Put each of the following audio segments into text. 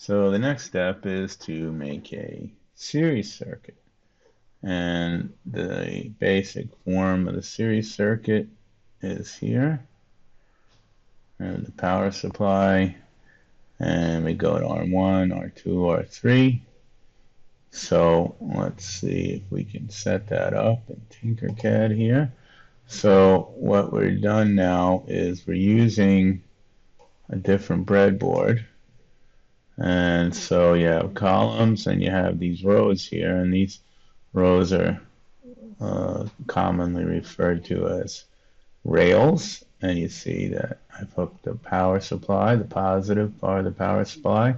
So the next step is to make a series circuit. And the basic form of the series circuit is here. And the power supply. And we go to R1, R2, R3. So let's see if we can set that up in Tinkercad here. So what we're done now is we're using a different breadboard. And so you have columns and you have these rows here, and these rows are commonly referred to as rails. And you see that I've hooked the power supply, the positive part of the power supply,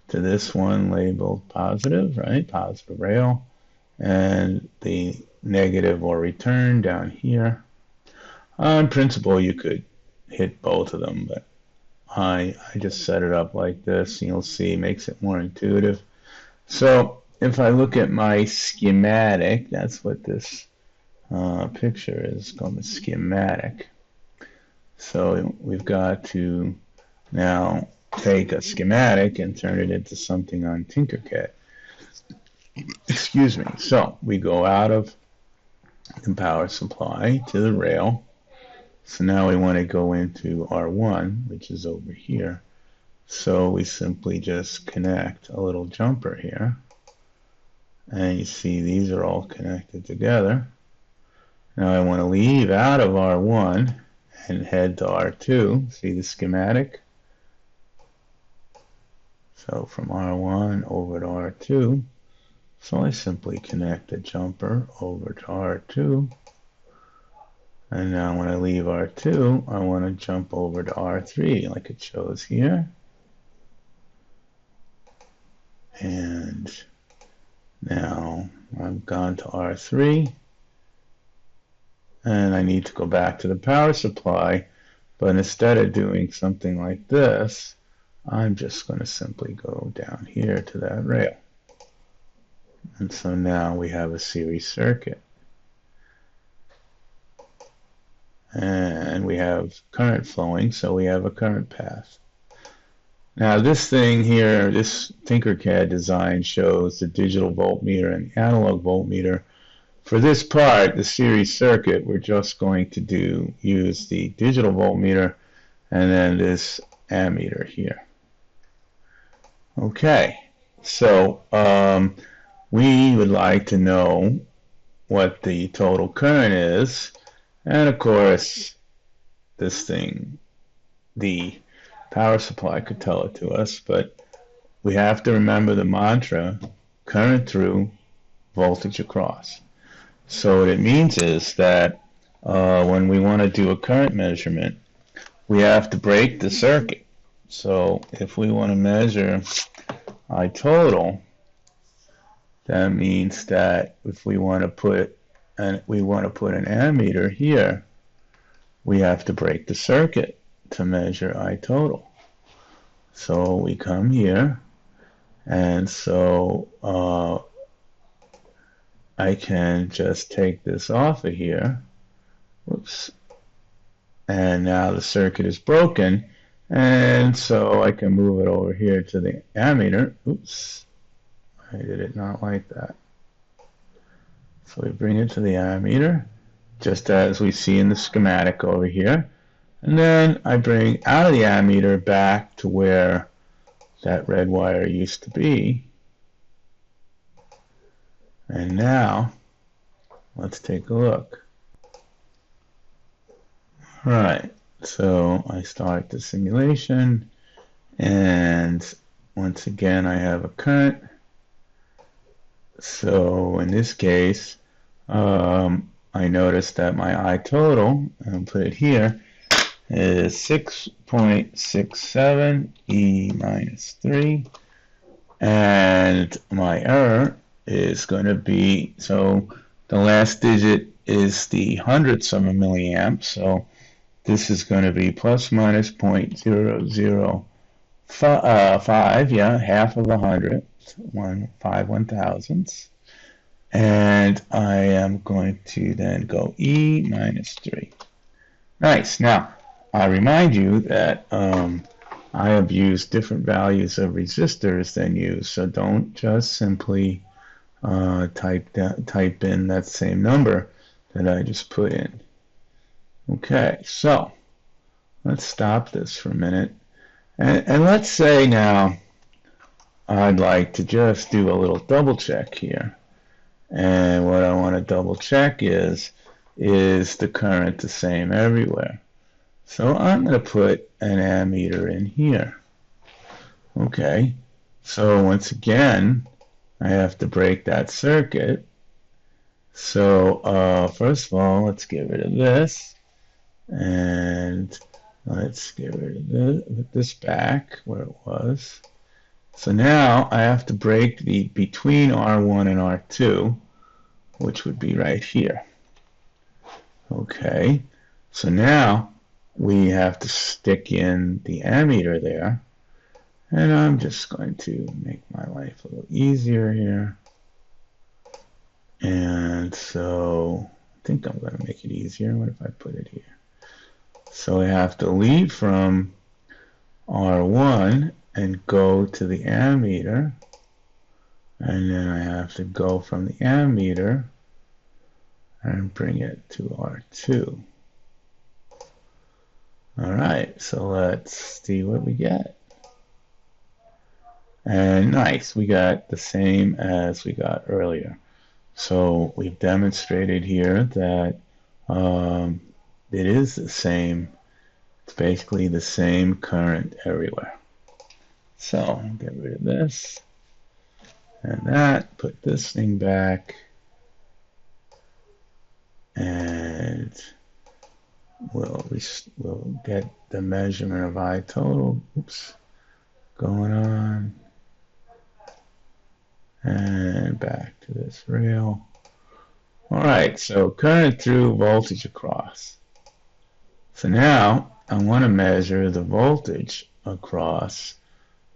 to this one labeled positive, right? Positive rail. And the negative or return down here. In principle, you could hit both of them, but I just set it up like this. You'll see it makes it more intuitive. So if I look at my schematic, that's what this picture is called, a schematic. So we've got to now take a schematic and turn it into something on Tinkercad. Excuse me. So we go out of the power supply to the rail. So now we want to go into R1, which is over here. So we simply just connect a little jumper here. And you see these are all connected together. Now I want to leave out of R1 and head to R2. See the schematic? So from R1 over to R2. So I simply connect the jumper over to R2. And now when I leave R2, I want to jump over to R3 like it shows here. And now I've gone to R3. And I need to go back to the power supply. But instead of doing something like this, I'm just going to simply go down here to that rail. And so now we have a series circuit. And we have current flowing, so we have a current path. Now this thing here, this Tinkercad design shows the digital voltmeter and the analog voltmeter. For this part, the series circuit, we're just going to use the digital voltmeter and then this ammeter here. Okay, so we would like to know what the total current is. And of course, this thing, the power supply could tell it to us, but we have to remember the mantra, current through, voltage across. So what it means is that when we want to do a current measurement, we have to break the circuit. So if we want to measure I total, that means that if we want to put an ammeter here, we have to break the circuit to measure I total. So we come here, and so I can just take this off of here. Whoops. And now the circuit is broken, and so I can move it over here to the ammeter. Oops, I did it not like that. So we bring it to the ammeter, just as we see in the schematic over here. And then I bring out of the ammeter back to where that red wire used to be. And now, let's take a look. All right, so I start the simulation, and once again I have a current. So in this case, I noticed that my I total, I'll put it here, is 6.67 E minus 3. And my error is going to be, so the last digit is the hundredths of a milliamp. So this is going to be plus minus 0.005, yeah, half of a hundredth, 5 1,000ths. And I am going to then go E minus 3. Nice. Now, I remind you that I have used different values of resistors than you, so don't just simply type in that same number that I just put in. Okay, so let's stop this for a minute. And let's say now I'd like to just do a little double check here. And what I want to double check is the current the same everywhere? So I'm going to put an ammeter in here. Okay, so once again, I have to break that circuit. So first of all, let's get rid of this. And let's get rid of this, put this back where it was. So now I have to break the between R1 and R2, which would be right here. Okay, so now we have to stick in the ammeter there. And I'm just going to make my life a little easier here. And so I think I'm going to make it easier. What if I put it here? So I have to leave from R1 and go to the ammeter. And then I have to go from the ammeter and bring it to R2. All right, so let's see what we get. And nice, we got the same as we got earlier. So we've demonstrated here that it is the same. It's basically the same current everywhere. So get rid of this and that, put this thing back, and we'll get the measurement of I total. Oops, going on. And back to this rail. All right, so current through, voltage across. So now I want to measure the voltage across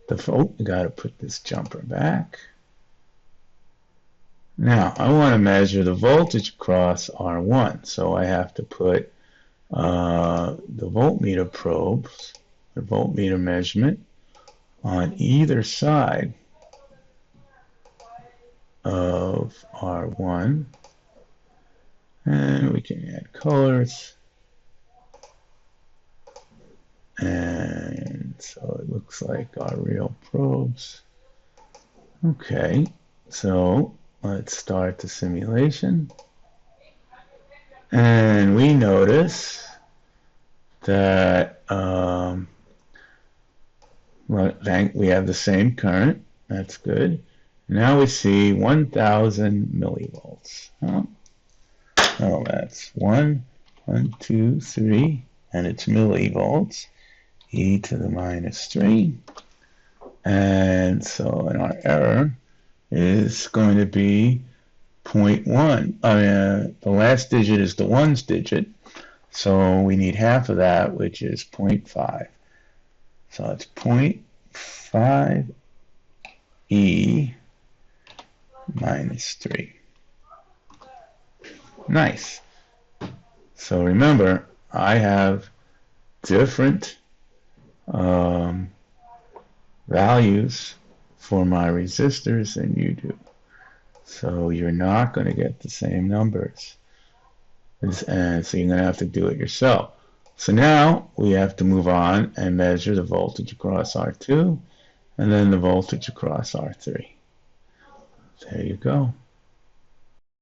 the, oh, we got to put this jumper back. Now I want to measure the voltage across R1, so I have to put the voltmeter probes, the voltmeter measurement, on either side of R1, and we can add colors, and so it looks like our real probes. Okay, so let's start the simulation, and we notice that we have the same current. That's good. Now we see 1,000 millivolts. Oh, that's 1, 2, 3, and it's millivolts, e to the minus 3. And so and our error is going to be 0.1. The last digit is the ones digit, so we need half of that, which is 0.5. So it's 0.5 e minus 3. Nice. So remember, I have different values for my resistors than you do. So you're not going to get the same numbers. And so you're going to have to do it yourself. So now we have to move on and measure the voltage across R2 and then the voltage across R3. There you go.